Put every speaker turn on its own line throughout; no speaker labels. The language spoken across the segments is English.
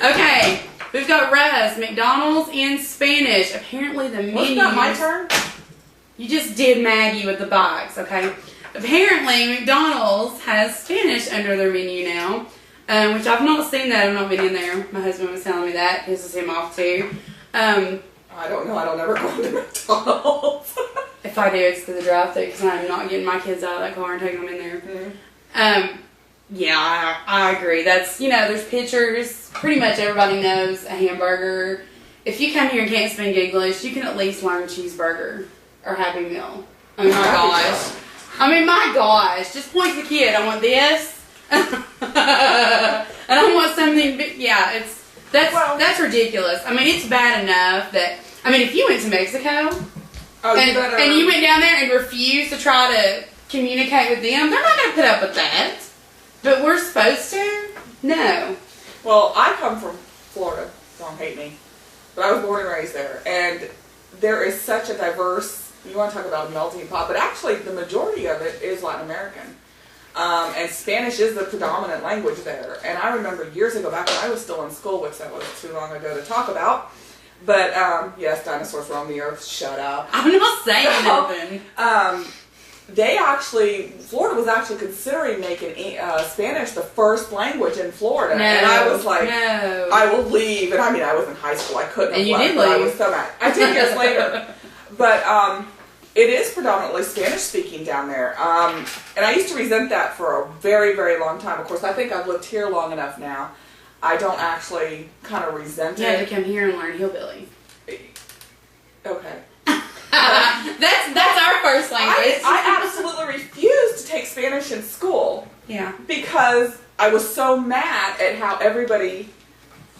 Okay, we've got Rez, McDonald's in Spanish. Apparently the menu...
Wasn't that my turn?
You just did Maggie with the box, okay? Apparently McDonald's has Spanish under their menu now, which I've not seen that. I've not been in there. My husband was telling me that. Pisses him off too.
I don't know. I don't ever go into McDonald's.
If I do, it's to the drive-thru because I'm not getting my kids out of that car and taking them in there.
Mm-hmm.
Yeah, I agree. That's, there's pictures. Pretty much everybody knows a hamburger. If you come here and can't speak English, you can at least learn cheeseburger or Happy Meal. Oh my gosh. Just point to the kid. I want this. And I want something big. Yeah, that's ridiculous. I mean, it's bad enough that, if you went to Mexico and you went down there and refused to try to communicate with them, they're not going to put up with that. But we're supposed to? No.
Well, I come from Florida. Don't hate me. But I was born and raised there. And there is such a diverse, you want to talk about a melting pot, but actually the majority of it is Latin American. And Spanish is the predominant language there. And I remember years ago, back when I was still in school, which that wasn't too long ago to talk about. But, yes, dinosaurs roam the earth. Shut up.
I'm not saying anything.
Florida was actually considering making Spanish the first language in Florida.
No,
and I was like,
no.
I will leave. And I was in high school. I couldn't have left.
And you did
leave. I
leave.
was so mad. I did years later. But it is predominantly Spanish speaking down there. And I used to resent that for a very, very long time. Of course, I think I've lived here long enough now. I don't actually kind of resent it.
You had to come here and learn hillbilly.
Okay.
That's our first language.
I absolutely refused to take Spanish in school.
Yeah.
Because I was so mad at how everybody,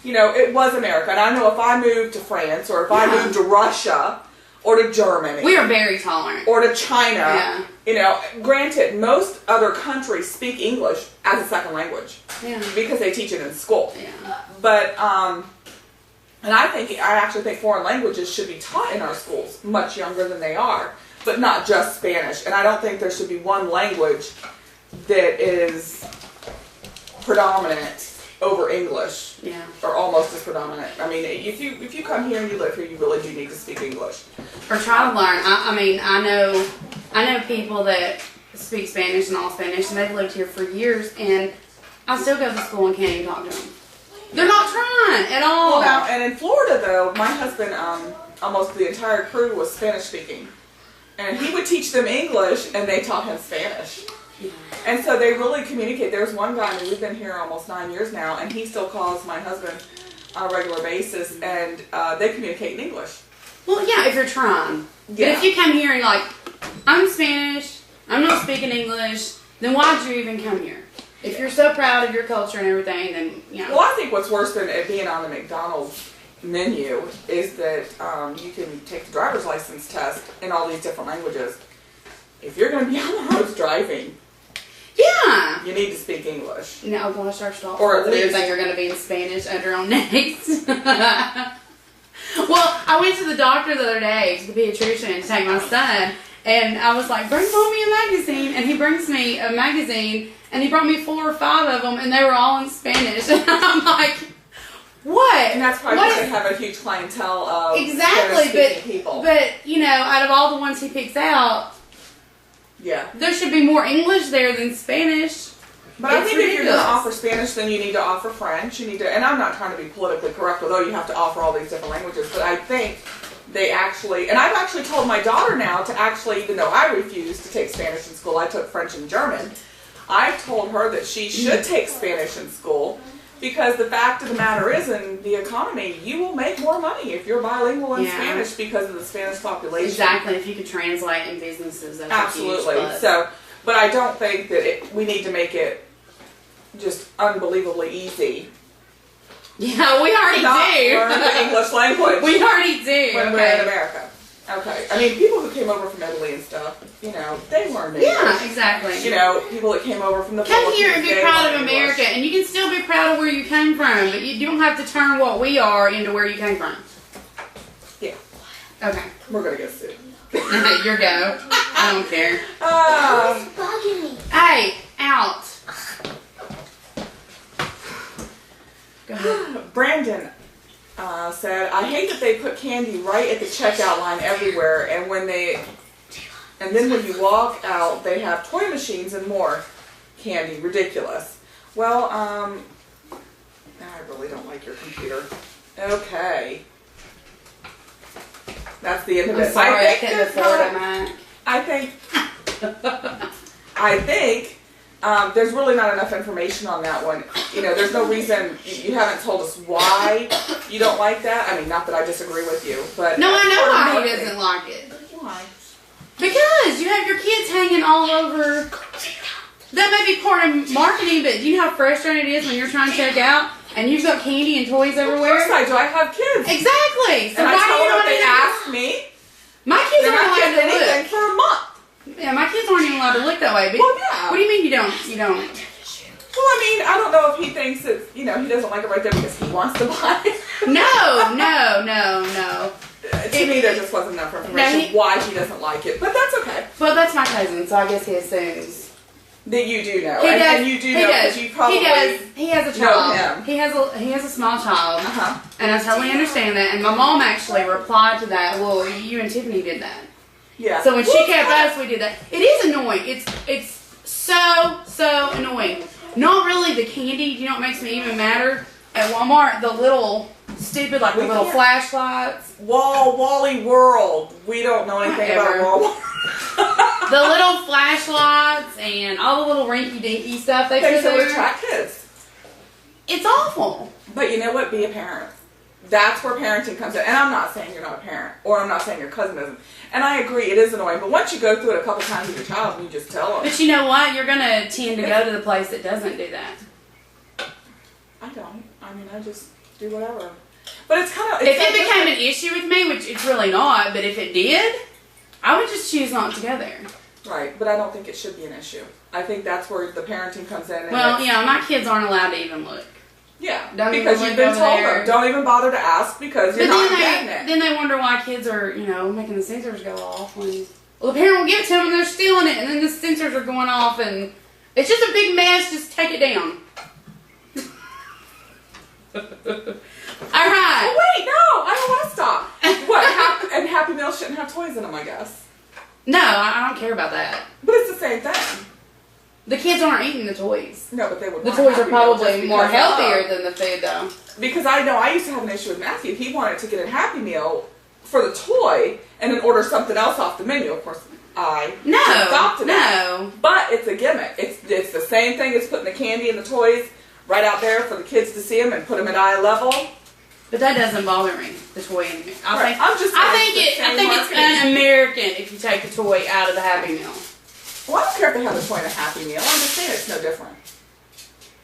it was America. And I know if I moved to France or if I moved to Russia or to Germany.
We are very tolerant.
Or to China. Yeah. Granted, most other countries speak English as a second language.
Yeah.
Because they teach it in school.
Yeah.
But, and I actually think foreign languages should be taught in our schools much younger than they are, but not just Spanish. And I don't think there should be one language that is predominant over English.
Yeah.
Or almost as predominant. I mean, if you come here and you live here, you really do need to speak English.
Or try to learn. I know people that speak Spanish and all Spanish, and they've lived here for years, and I still go to school and can't even talk to them. They're not trying at all.
Well, now, and in Florida, though, my husband, almost the entire crew was Spanish speaking. And he would teach them English, and they taught him Spanish.
Yeah.
And so they really communicate. There's one guy, and we've been here almost 9 years now, and he still calls my husband on a regular basis, and they communicate in English.
Well, yeah, if you're trying.
Yeah.
But if you come here and I'm Spanish, I'm not speaking English, then why'd you even come here? If you're so proud of your culture and everything, then,
Well, I think what's worse than it being on the McDonald's menu is that you can take the driver's license test in all these different languages. If you're going to be on the roads driving,
yeah,
you need to speak English.
No, gosh, our stop.
Or at least
everything are going to be in Spanish under on next. Well, I went to the doctor the other day, to the pediatrician, to take my son, and I was like, bring mommy a magazine, and he brings me a magazine, and he brought me 4 or 5 of them, and they were all in Spanish, and I'm like, what?
And that's probably because they have a huge clientele of Spanish-speaking people.
But, out of all the ones he picks out,
yeah,
there should be more English there than Spanish.
But I think if you're going to offer Spanish, then you need to offer French. You need to, and I'm not trying to be politically correct, although you have to offer all these different languages. But I think they actually, and I've actually told my daughter now to actually, even though I refused to take Spanish in school, I took French and German. I've told her that she should take Spanish in school because the fact of the matter is, in the economy, you will make more money if you're bilingual in Spanish because of the Spanish population.
Exactly. If you could translate in businesses, that's
absolutely.
A huge plus.
So, but I don't think that we need to make it just unbelievably easy.
Yeah, we already do.
Learn the English language.
We already do.
When we're in America. Okay. I mean, people who came over from Italy and stuff, they learned English.
Yeah, exactly.
People that came over from the
Come
Philippines,
here and be proud of
English.
America, and you can still be proud of where you came from, but you don't have to turn what we are into where you came from.
Yeah.
Okay.
We're going to get sued.
Your go. I don't care.
It's bugging me.
Hey, out. Go
Brandon said, I hate that they put candy right at the checkout line everywhere, and then when you walk out, they have toy machines and more candy. Ridiculous. Well, I really don't like your computer. Okay. That's the end of it.
I'm sorry, I couldn't afford a Mac.
I think there's really not enough information on that one. You know, there's no reason, you haven't told us why you don't like that. I mean, not that I disagree with you, but...
No, I know why he doesn't like it.
Why?
Because you have your kids hanging all over. That may be part of marketing, but do you know how frustrating it is when you're trying to check out and you've got candy and toys everywhere?
Of course I do. I have kids.
Exactly. So
and
why
I tell
do you
them
not
if they
even
ask me,
my kids
they're
aren't
not
allowed
getting
to
anything
look.
for a month.
Yeah, my kids aren't even allowed to look that way. But
Well, yeah.
what do you mean you don't? You don't?
Well, I mean, I don't know if he thinks that, you know, he doesn't like it right there because he wants to buy it.
No.
To me, there just wasn't enough information why he doesn't like it, but that's okay.
Well, that's my cousin, so I guess he assumes.
That you do know.
He does.
And you do know because you probably
He does. He has a child.
know him.
He has a small child.
Uh-huh.
And I totally understand that. And my mom actually replied to that. Well, you and Tiffany did that.
Yeah.
So when she kept us, we did that. It is annoying. It's so annoying. Not really the candy. You know what makes me even madder? At Walmart, the little stupid, like the little flashlights.
Wally World. We don't know anything about Walmart.
The little flashlights and all the little rinky-dinky stuff they put
to
there.
attract kids.
It's awful.
But you know what? Be a parent. That's where parenting comes in. And I'm not saying you're not a parent, or I'm not saying your cousin isn't. And I agree, it is annoying. But once you go through it a couple times with your child, and you just tell them.
But you know what? You're going to tend to go to the place that doesn't do that.
I don't. I mean, I just do whatever. But it's kind of...
If it became an issue with me, which it's really not, but if it did, I would just choose not to go there.
Right, but I don't think it should be an issue. I think that's where the parenting comes in. And
well, yeah, my kids aren't allowed to even look.
Yeah,
don't
because you've been told them. Don't even bother to ask because you're not getting it.
Then they wonder why kids are, making the sensors go off. Well, the parent will give it to them and they're stealing it, and then the sensors are going off, and it's just a big mess. Just take it down. All right.
Oh, wait, no, I don't want to stop. What? And Happy Meals shouldn't have toys in them, I guess.
No, I don't care about that.
But it's the same thing.
The kids aren't eating the toys.
No, but they would.
The toys are probably more healthier than the food, though.
Because I know I used to have an issue with Matthew. He wanted to get a Happy Meal for the toy and then order something else off the menu. Of course, I adopted it. But it's a gimmick. It's the same thing as putting the candy and the toys right out there for the kids to see them and put them at eye level.
But that doesn't bother me. The toy. I think it's un-American if you take the toy out of the Happy Meal.
Well, I don't care if they have a toy in a Happy Meal. I'm just saying it's no different.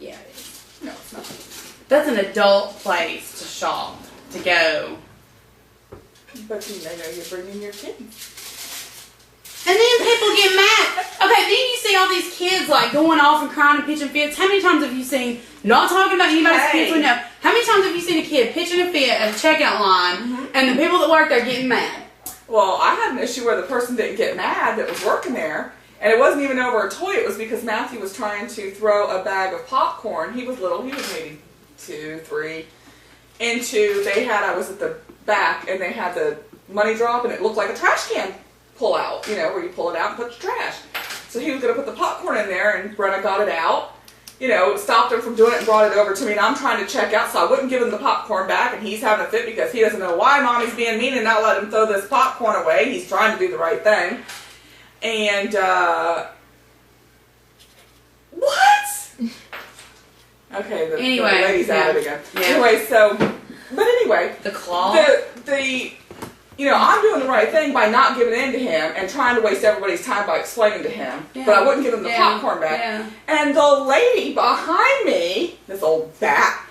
Yeah, it is.
No, it's not.
That's an adult place to shop, to go.
But you know you're bringing your kids.
And then people get mad. Okay, then you see all these kids like going off and crying and pitching fits. How many times have you seen, not talking about anybody's kids we know, how many times have you seen a kid pitching a fit at a checkout line and the people that work there getting mad?
Well, I had an issue where the person didn't get mad that was working there. And it wasn't even over a toy. It was because Matthew was trying to throw a bag of popcorn. He was little. He was maybe 2, 3. I was at the back, and they had the money drop, and it looked like a trash can pull out, where you pull it out and put your trash. So he was going to put the popcorn in there, and Brenna got it out. Stopped him from doing it and brought it over to me, and I'm trying to check out, so I wouldn't give him the popcorn back, and he's having a fit because he doesn't know why Mommy's being mean and not let him throw this popcorn away. He's trying to do the right thing. And, what? Okay, the lady's at it again. Yeah. Anyway, but anyway.
The claw?
I'm doing the right thing by not giving in to him and trying to waste everybody's time by explaining to him. Yeah. But I wouldn't give him the popcorn back. Yeah. And the lady behind me, this old bat,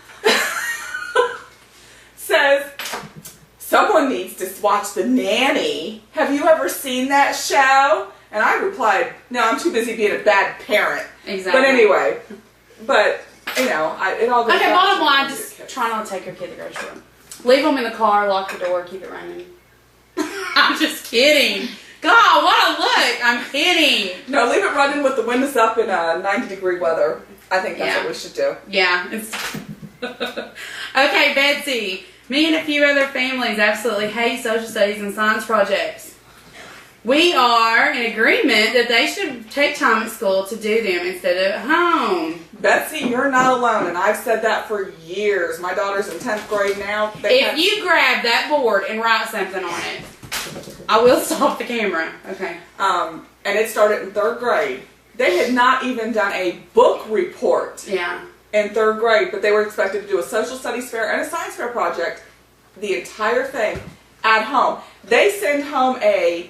says, someone needs to watch The Nanny. Have you ever seen that show? And I replied, no, I'm too busy being a bad parent.
Exactly.
But anyway, it all goes
okay, bottom line, just try not to take your kid to the grocery store. Leave them in the car, lock the door, keep it running. I'm just kidding. God, what a look. I'm kidding.
No, leave it running with the windows up in 90-degree weather. I think that's what we should do.
Yeah. Okay, Betsy. Me and a few other families absolutely hate social studies and science projects. We are in agreement that they should take time at school to do them instead of at home.
Betsy, you're not alone, and I've said that for years. My daughter's in 10th grade now.
If you grab that board and write something on it, I will stop the camera. Okay.
And it started in 3rd grade. They had not even done a book report in 3rd grade, but they were expected to do a social studies fair and a science fair project, the entire thing, at home. They send home a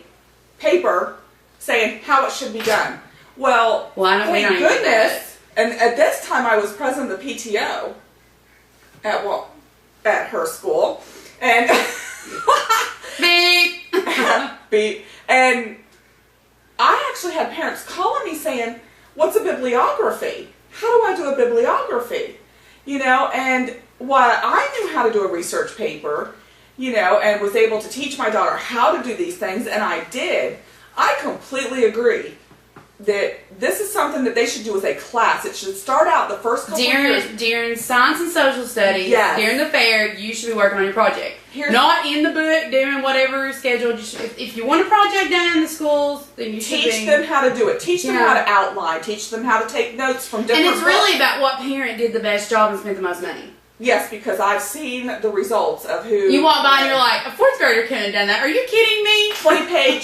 paper saying how it should be done. Well, thank goodness, and at this time I was president of the PTO at her school, and
beep.
beep, and I actually had parents calling me saying, "What's a bibliography? How do I do a bibliography?" You know, and while I knew how to do a research paper, you know, and was able to teach my daughter how to do these things, and I did, I completely agree that this is something that they should do as a class. It should start out the first couple of years.
During science and social studies, during the fair, you should be working on your project. Not in the book, doing whatever is scheduled. You should, if you want a project done in the schools, then you should
teach them how to do it. Teach them how to outline. Teach them how to take notes from different
books. And it's really about what parent did the best job and spent the most money.
Yes, because I've seen the results of who...
You walk by and you're like, a 4th grader couldn't have done that. Are you kidding me?
20-page,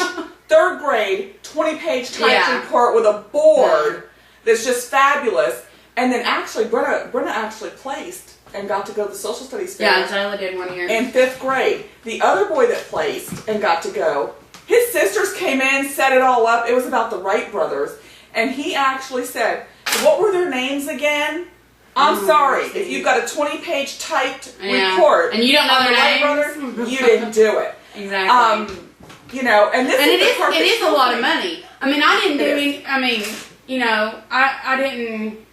3rd grade, 20-page typed report with a board that's just fabulous. And then actually, Brenna actually placed and got to go to the social studies fair.
Yeah, Jayla did one year.
In 5th grade. The other boy that placed and got to go, his sisters came in, set it all up. It was about the Wright brothers. And he actually said, what were their names again? I'm sorry, if you've got a 20-page typed report
and you don't know
their
names,
brothers, you didn't do it.
Exactly.
You know, and this
it is a lot of money. I mean, I didn't do any. I mean, you know, I didn't.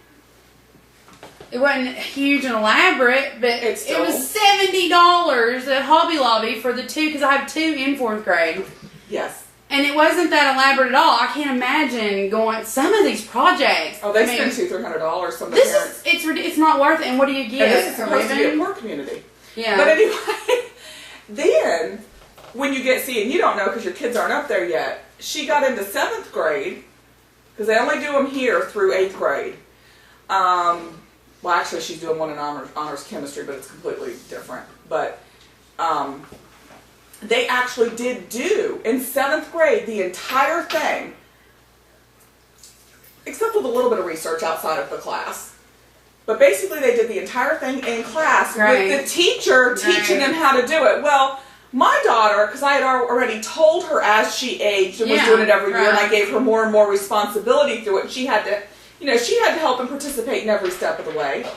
It wasn't huge and elaborate, but it was $70 at Hobby Lobby for the 2 because I have 2 in 4th grade.
Yes.
And it wasn't that elaborate at all. I can't imagine going some of these projects.
Oh, they spend $200-300. Some
this is it's not worth it. And what do you get?
And this is supposed to be a poor community.
Yeah.
But anyway, then when you get and you don't know because your kids aren't up there yet. She got into 7th grade because they only do them here through 8th grade. Well, actually, she's doing one in honors chemistry, but it's completely different. But they actually did do, in 7th grade, the entire thing, except with a little bit of research outside of the class. But basically, they did the entire thing in class with the teacher teaching them how to do it. Well, my daughter, because I had already told her as she aged and was doing it every year, and I gave her more and more responsibility through it, and she had to, you know, she had to help and participate in every step of the way.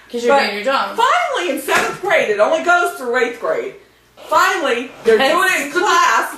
Because you're doing your job.
Finally, in 7th grade, it only goes through 8th grade. Finally, they're doing it in class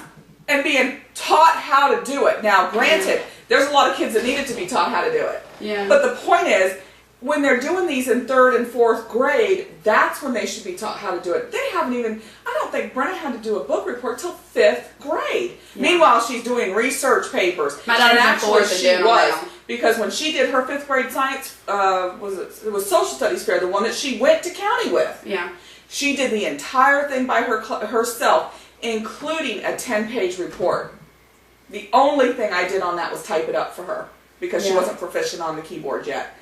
and being taught how to do it. Now, granted, there's a lot of kids that needed to be taught how to do it.
Yeah.
But the point is, when they're doing these in 3rd and 4th grade, that's when they should be taught how to do it. They haven't even, I don't think Brenna had to do a book report till 5th grade. Yeah. Meanwhile, she's doing research papers.
My daughter's in 4th and doing
was. Because when she did her 5th grade science, it was social studies fair, the one that she went to county with.
Yeah.
She did the entire thing by herself, including a 10-page report. The only thing I did on that was type it up for her because she wasn't proficient on the keyboard yet.